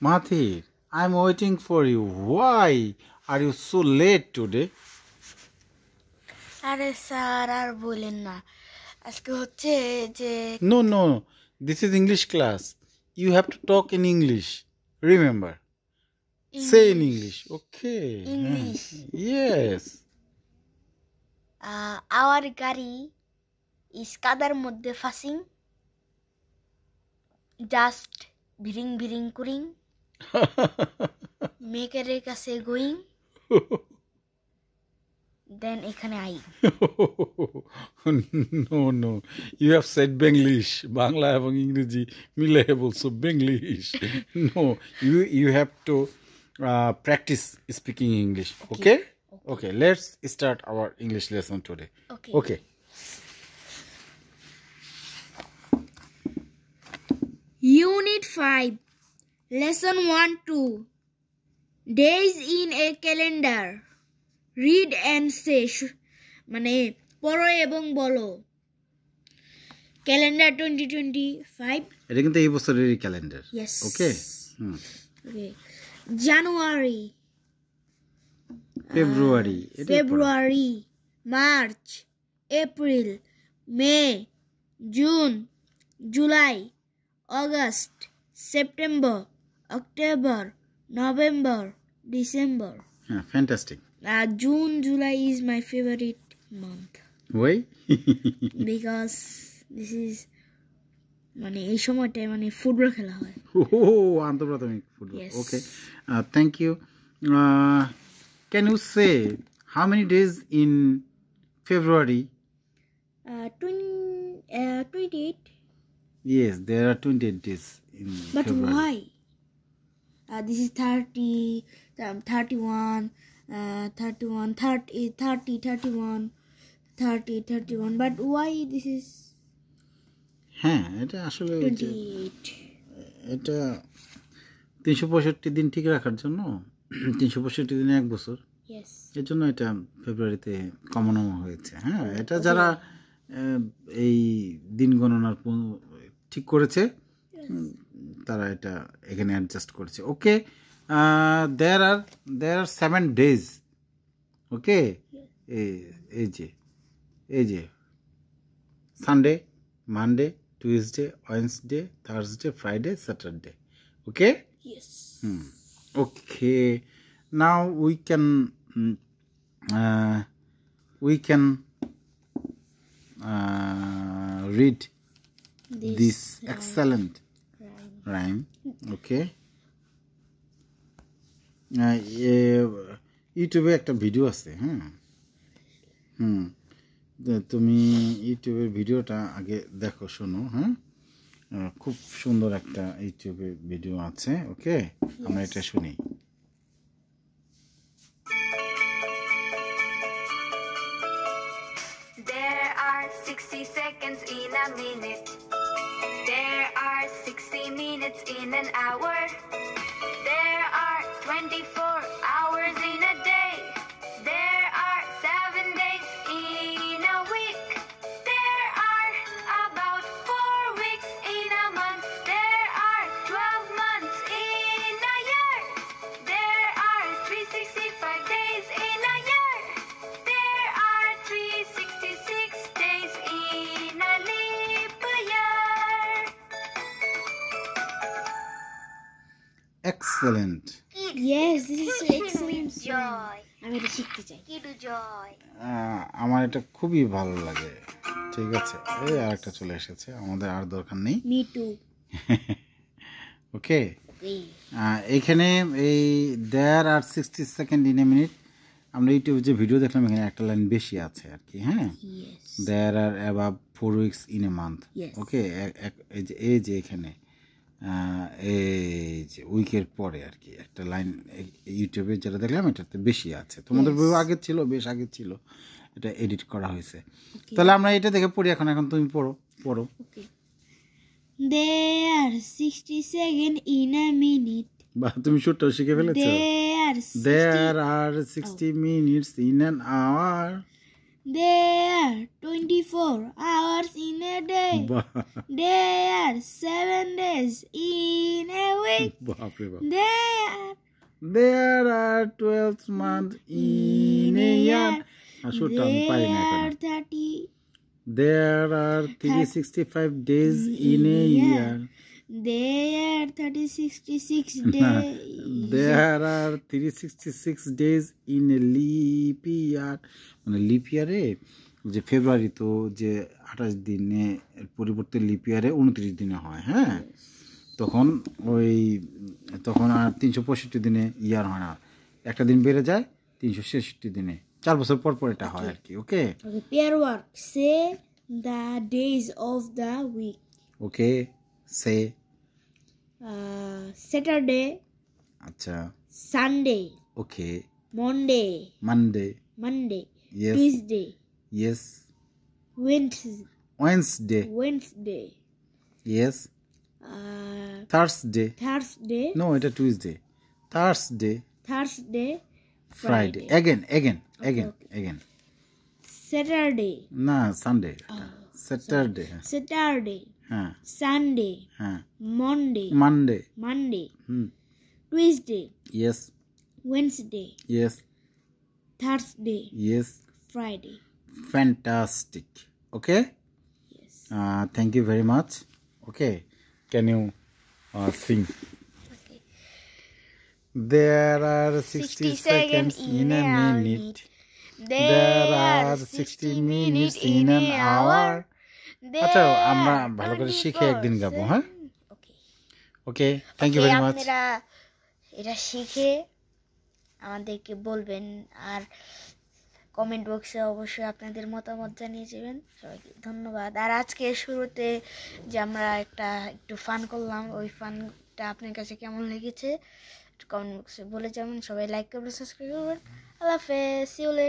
Mathir, I'm waiting for you. Why are you so late today? আরে sir আর বলেন না আজকে হচ্ছে যে No. This is English class. You have to talk in English. Remember. Say in English. Okay. English. Yes. our গাড়ি is কাদার মধ্যে passing just ভিরিং ভিরিং কুরিং মেকারের কাছে গোয়িং দেন এখানে I No. You have said Benglish. Bangla এবং ইংরেজি মিলে বলছো Benglish. No. You have to practice speaking English. Okay. Let's start our English lesson today. Okay. Unit 5 Lesson 1-2 Days in a calendar Read and say মানে পড়ো এবং বলো calendar 2025 এটা কিন্তু এই বছরেরই calendar Yes. Okay. January February March April May June July August September October November December Fantastic. June July is my favorite month Why? because this is মানে এই সময়টায় মানে ফুটবল খেলা হয় আন্তর্জাতিক football Yes. Okay. Thank you. Can you say how many days in February? 28 Yes, there are 28 days in but February. why this is 30 31 31 30 31 31 but why this is হ্যাঁ এটা আসলে 28 এটা 365 দিন ঠিক রাখার জন্য 365 দিনে এক বছর yes এর জন্য এটা ফেব্রুয়ারিতে কমানো হয়েছে হ্যাঁ এটা যারা এই দিন গণনার ঠিক করেছে তারা এটা এখানে অ্যাডজাস্ট করেছে ওকে there are 7 days ওকে এই যে Sunday Monday Tuesday Wednesday Thursday Friday Saturday okay yes Okay, now we can read this excellent rhyme. Okay. ইউটিউবে একটা ভিডিও আছে তুমি ইউটিউবের ভিডিওটা আগে দেখো শোনো খুব সুন্দর একটা ইউটিউবে ভিডিও আছে ওকে আমরা এটা শুনি There are 60 seconds in a minute. There are 60 minutes in an hour. There are 24 hours in a day. There are 7 days in a week. There are about 4 weeks in a month. There are 12 months in a year. There are 365 days in a year. There are 366 days in a leap year. Excellent. yes this is excellent Joy. আমি এটা শিখতে চাই Kidu joy. আমার এটা খুবই ভালো লাগে ঠিক আছে এই আরেকটা চলে এসেছে আমাদের আর দরকার নেই me too ওকে এইখানে এই দেয়ার আর 60 সেকেন্ড ইন এ মিনিট আমরা ইউটিউবে যে ভিডিও দেখলাম এখানে একটা লাইন বেশি আছে আর কি হ্যাঁ yes there are above 4 weeks in a month Yes. Okay এই যে এখানে এই যে উইকের পরে আর কি একটা লাইন ইউটিউবে যেটা দেখলাম এটাতে বেশি আছে তোমাদের বই আগে ছিল বেশ আগে ছিল এটা এডিট করা হয়েছে তাহলে আমরা এটা দেখে পড়ি এখন তুমি পড়ো okay there are 60 seconds in a minute বা তুমি সুরটাও শিখে ফেলেছো there are 60 There are 60 minutes in an hour. There are 24 hours in a day. বাহ, There are 7 days in a week. বাপরে বাপ। There There are 12 months in a year. আসলে আমি পারি না there এখন। are 30. There are 365 days in a year. There are 366 days. There are 366 days in a leap year. মানে lip ইয়ারে যে ফেব্রুয়ারি তো যে 28 দিনে এর পরিবর্তে লিপ ইয়ারে 29 দিনে হয়, হ্যাঁ, তখন আর 365 দিনে ইয়ার হয় না, একটা দিন বেড়ে যায় 366 দিনে, 4 বছর পর পর এটা হয় আর কি। ওকে Okay, pair work. Say the days of the week. Okay say Saturday, আচ্ছা Sunday, ওকে Monday, Monday yes Tuesday, yes Wednesday, Wednesday yes Thursday Thursday, no এটা Tuesday Thursday Friday again Saturday, না Sunday Saturday Saturday, হ্যাঁ Sunday, হ্যাঁ Monday, Monday Tuesday, yes Wednesday, yes Thursday, yes Friday. fantastic okay Yes. Thank you very much. Okay, can you sing? Okay. There are 60 seconds in a minute. There are 60 minutes in an hour. আচ্ছা আমরা ভালো করে শিখে একদিন গাবো, হ্যাঁ? Okay. Okay, thank you very much. আপনারা এটা শিখে আমাদেরকে বলবেন আর কমেন্ট বক্সে অবশ্যই আপনাদের মতামত জানিয়ে যাবেন। সবাইকে ধন্যবাদ। আর আজকে শুরুতে যে আমরা একটু ফান করলাম, ওই ফানটা আপনার কাছে কেমন লেগেছে একটু কমেন্ট বক্সে বলে যাবেন। সবাই লাইক করবেন, সাবস্ক্রাইব করবেন। আল্লাহ হাফেজ, সি ইউ লেটার।